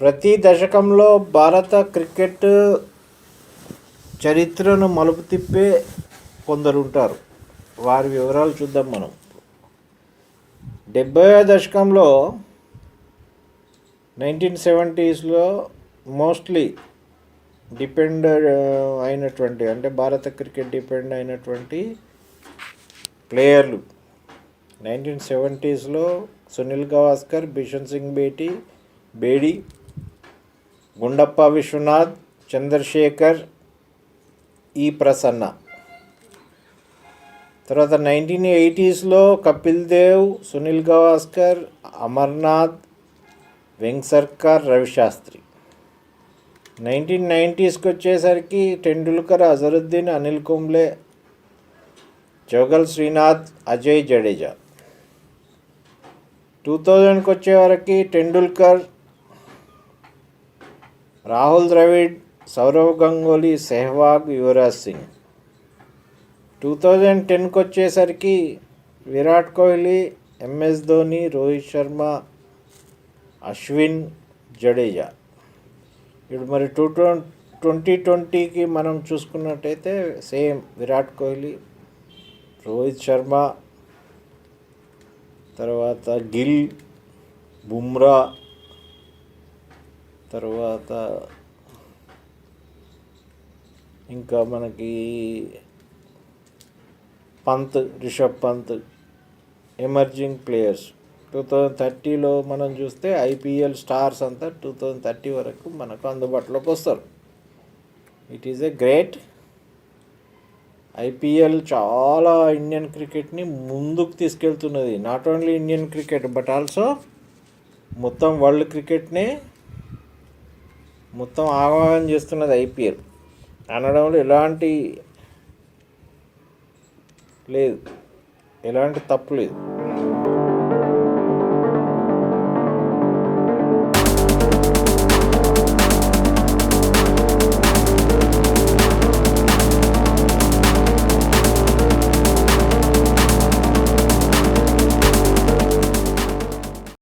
ప్రతి దశకంలో భారత క్రికెట్ చరిత్రను మలుపు తిప్పే కొందరు ఉంటారు. వారి వివరాలు చూద్దాం మనం. 70వ దశకంలో 1970స్లో మోస్ట్లీ డిపెండ్ అయినటువంటి, అంటే భారత క్రికెట్ డిపెండ్ అయినటువంటి ప్లేయర్లు 1970స్లో సునీల్ గవాస్కర్, బిషన్ సింగ్ బేడి, గుండప్ప విశ్వనాథ్, చంద్రశేఖర్, ఈ ప్రసన్న. తర్వాత 1980స్లో కపిల్ దేవ్, సునీల్ గవాస్కర్, అమర్నాథ్, వెంకసర్కర్, రవిశాస్త్రి. 1990స్కి వచ్చేసరికి టెండూల్కర్, అజరుద్దీన్, అనిల్ కుంబ్లే, జోగల్ శ్రీనాథ్, అజయ్ జడేజా. 2000కి వచ్చేవరకు టెండూల్కర్, రాహుల్ ద్రవిడ్, సౌరవ్ గంగూలీ, సెహ్వాగ్, యువరాజ్ సింగ్. 2010కి వచ్చేసరికి విరాట్ కోహ్లీ, ఎంఎస్ ధోని, రోహిత్ శర్మ, అశ్విన్, జడేజా. ఇప్పుడు మరి 2020కి మనం చూసుకున్నట్టయితే సేమ్ విరాట్ కోహ్లీ, రోహిత్ శర్మ, తర్వాత గిల్, బుమ్రా, తర్వాత ఇంకా మనకి రిషబ్ పంత్, ఎమర్జింగ్ ప్లేయర్స్. 2030లో మనం చూస్తే ఐపీఎల్ స్టార్స్ అంతా 2030 వరకు మనకు అందుబాటులోకి వస్తారు. It is a great. IPL చాలా ఇండియన్ క్రికెట్ని ముందుకు తీసుకెళ్తున్నది. Not only Indian cricket but also మొత్తం వరల్డ్ క్రికెట్ని మొత్తం ఆహ్వానం చేస్తున్నది ఐపీఎల్ అనడంలో ఎలాంటి తప్పు లేదు.